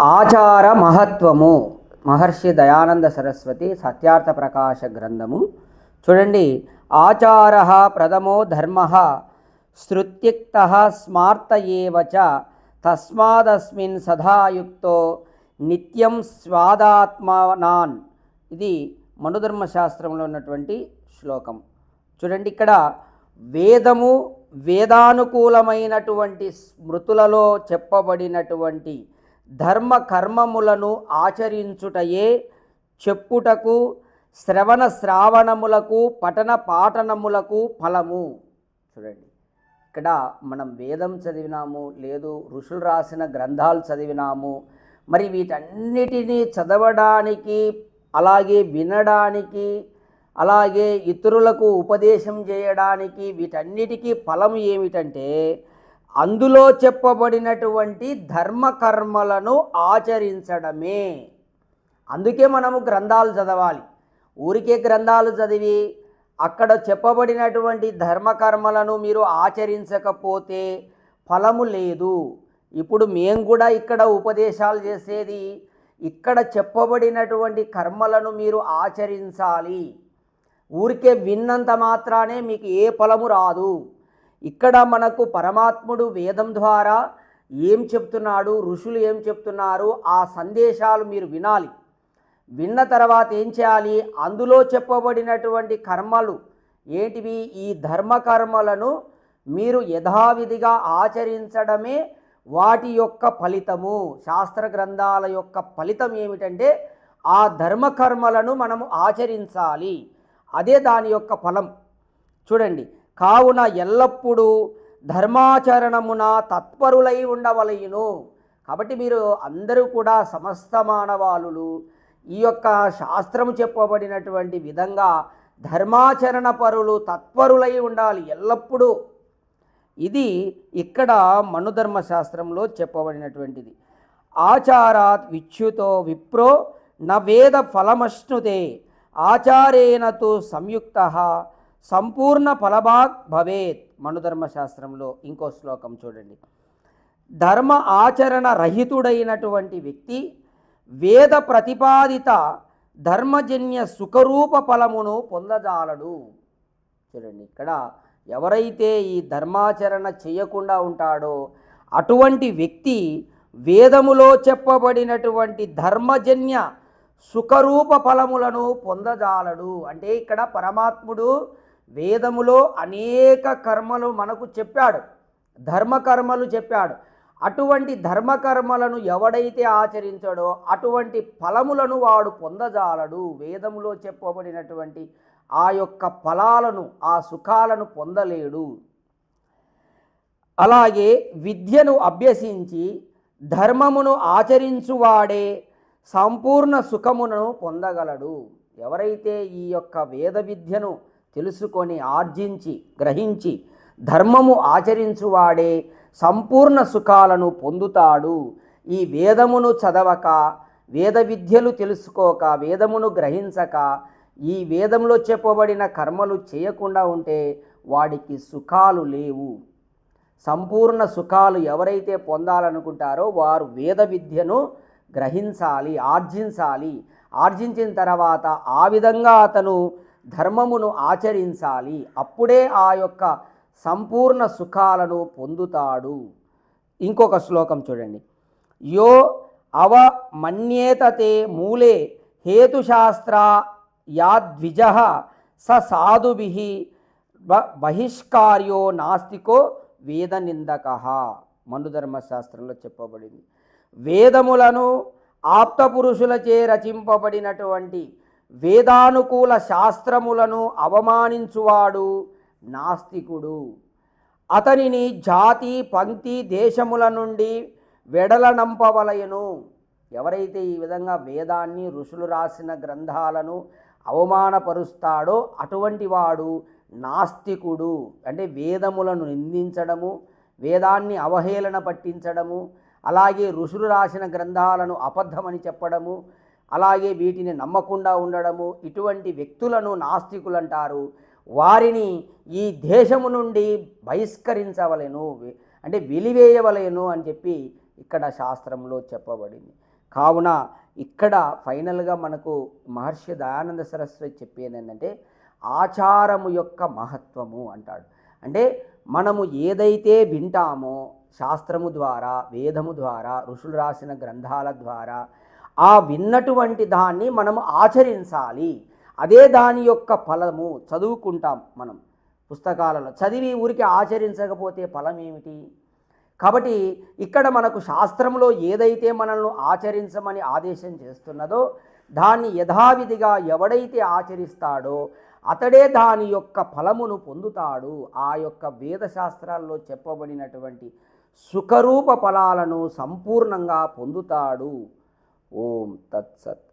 ఆచార మహత్వము మహర్షి దయానంద సరస్వతి సత్యార్థ ప్రకాశ గ్రంథము చూడండి. ఆచార ప్రథమో ధర్మ శృత్యుక్త స్మార్త ఏవ చ తస్మాదస్మిన్ సదాయుక్తో నిత్యం స్వాదాత్మనాన్. ఇది మనుధర్మశాస్త్రంలో ఉన్నటువంటి శ్లోకం. చూడండి, ఇక్కడ వేదము వేదానుకూలమైనటువంటి స్మృతులలో చెప్పబడినటువంటి ధర్మ కర్మములను ఆచరించుటయే చెప్పుటకు శ్రవణ శ్రావణములకు పఠన పాఠనములకు ఫలము. చూడండి, ఇక్కడ మనం వేదం చదివినాము, లేదు ఋషులు రాసిన గ్రంథాలు చదివినాము, మరి వీటన్నిటినీ చదవడానికి, అలాగే వినడానికి, అలాగే ఇతరులకు ఉపదేశం చేయడానికి, వీటన్నిటికీ ఫలం ఏమిటంటే అందులో చెప్పబడినటువంటి ధర్మకర్మలను ఆచరించడమే. అందుకే మనము గ్రంథాలు చదవాలి. ఊరికే గ్రంథాలు చదివి అక్కడ చెప్పబడినటువంటి ధర్మకర్మలను మీరు ఆచరించకపోతే ఫలము లేదు. ఇప్పుడు మేము కూడా ఇక్కడ ఉపదేశాలు చేసేది, ఇక్కడ చెప్పబడినటువంటి కర్మలను మీరు ఆచరించాలి. ఊరికే విన్నంత మాత్రానే మీకు ఏ ఫలము రాదు. ఇక్కడ మనకు పరమాత్ముడు వేదం ద్వారా ఏం చెప్తున్నాడు, ఋషులు ఏం చెప్తున్నారు, ఆ సందేశాలు మీరు వినాలి. విన్న తర్వాత ఏం చేయాలి, అందులో చెప్పబడినటువంటి కర్మలు ఏంటివి, ఈ ధర్మకర్మలను మీరు యథావిధిగా ఆచరించడమే వాటి యొక్క ఫలితము. శాస్త్ర గ్రంథాల యొక్క ఫలితం ఏమిటంటే ఆ ధర్మకర్మలను మనము ఆచరించాలి, అదే దాని యొక్క ఫలం. చూడండి, కావున ఎల్లప్పుడూ ధర్మాచరణమున తత్పరులై ఉండవలయును. కాబట్టి మీరు అందరూ కూడా సమస్త మానవాళులు ఈ యొక్క శాస్త్రము చెప్పబడినటువంటి విధంగా ధర్మాచరణ పరులు తత్పరులై ఉండాలి ఎల్లప్పుడూ. ఇది ఇక్కడ మనుధర్మశాస్త్రంలో చెప్పబడినటువంటిది. ఆచారాత్ విచ్యుతో విప్రో న వేద ఫలమశ్నుతే ఆచారేణ తు సంయుక్త సంపూర్ణ ఫలభాగ్ భవేత్. మనుధర్మశాస్త్రంలో ఇంకో శ్లోకం చూడండి. ధర్మ ఆచరణ రహితుడైనటువంటి వ్యక్తి వేద ప్రతిపాదిత ధర్మజన్య సుఖరూప ఫలమును పొందజాలడు. చూడండి, ఇక్కడ ఎవరైతే ఈ ధర్మాచరణ చేయకుండా ఉంటాడో అటువంటి వ్యక్తి వేదములో చెప్పబడినటువంటి ధర్మజన్య సుఖరూప ఫలములను పొందజాలడు. అంటే ఇక్కడ పరమాత్ముడు వేదములో అనేక కర్మలు మనకు చెప్పాడు, ధర్మకర్మలు చెప్పాడు. అటువంటి ధర్మకర్మలను ఎవడైతే ఆచరించాడో అటువంటి ఫలములను వాడు పొందజాలడు. వేదములో చెప్పబడినటువంటి ఆ యొక్క ఫలాలను, ఆ సుఖాలను పొందలేడు. అలాగే విద్యను అభ్యసించి ధర్మమును ఆచరించువాడే సంపూర్ణ సుఖమును పొందగలడు. ఎవరైతే ఈ యొక్క వేద విద్యను తెలుసుకొని ఆర్జించి గ్రహించి ధర్మము ఆచరించువాడే సంపూర్ణ సుఖాలను పొందుతాడు. ఈ వేదమును చదవక, వేద విద్యలు తెలుసుకోక, వేదమును గ్రహించక, ఈ వేదంలో చెప్పబడిన కర్మలు చేయకుండా ఉంటే వాడికి సుఖాలు లేవు. సంపూర్ణ సుఖాలు ఎవరైతే పొందాలనుకుంటారో వారు వేద విద్యను గ్రహించాలి, ఆర్జించాలి. ఆర్జించిన తర్వాత ఆ విధంగా అతను ధర్మమును ఆచరించాలి. అప్పుడే ఆ యొక్క సంపూర్ణ సుఖాలను పొందుతాడు. ఇంకొక శ్లోకం చూడండి. యో అవమన్యేతతే మూలే హేతుశాస్త్ర యాద్విజ స సాధుభిః బహిష్కార్యో నాస్తికో వేద నిందక. మనుధర్మశాస్త్రంలో చెప్పబడింది. వేదములను ఆప్తపురుషులచే రచింపబడినటువంటి వేదానుకూల శాస్త్రములను అవమానించువాడు నాస్తికుడు. అతనిని జాతి పంక్తి దేశముల నుండి వెడలనంపవలయను. ఎవరైతే ఈ విధంగా వేదాన్ని, ఋషులు రాసిన గ్రంథాలను అవమానపరుస్తాడో అటువంటి వాడు నాస్తికుడు. అంటే వేదములను నిందించడము, వేదాన్ని అవహేళన పట్టించడము, అలాగే ఋషులు రాసిన గ్రంథాలను అబద్ధమని చెప్పడము, అలాగే వీటిని నమ్మకుండా ఉండడము, ఇటువంటి వ్యక్తులను నాస్తికులు అంటారు. వారిని ఈ దేశము నుండి బహిష్కరించవలెను, అంటే వెలివేయవలెను అని చెప్పి ఇక్కడ శాస్త్రంలో చెప్పబడింది. కావున ఇక్కడ ఫైనల్గా మనకు మహర్షి దయానంద సరస్వతి చెప్పేది ఏంటంటే ఆచారము యొక్క మహత్వము అంటాడు. అంటే మనము ఏదైతే వింటామో శాస్త్రము ద్వారా, వేదము ద్వారా, ఋషులు రాసిన గ్రంథాల ద్వారా ఆ విన్నటువంటి దాన్ని మనము ఆచరించాలి. అదే దాని యొక్క ఫలము. చదువుకుంటాం మనం పుస్తకాలలో, చదివి ఊరికి ఆచరించకపోతే ఫలం ఏమిటి? కాబట్టి ఇక్కడ మనకు శాస్త్రంలో ఏదైతే మనల్ని ఆచరించమని ఆదేశం చేస్తున్నదో దాన్ని యథావిధిగా ఎవడైతే ఆచరిస్తాడో అతడే దాని యొక్క ఫలమును పొందుతాడు. ఆ యొక్క వేదశాస్త్రాల్లో చెప్పబడినటువంటి సుఖరూప ఫలాలను సంపూర్ణంగా పొందుతాడు. ఓం తత్సత్.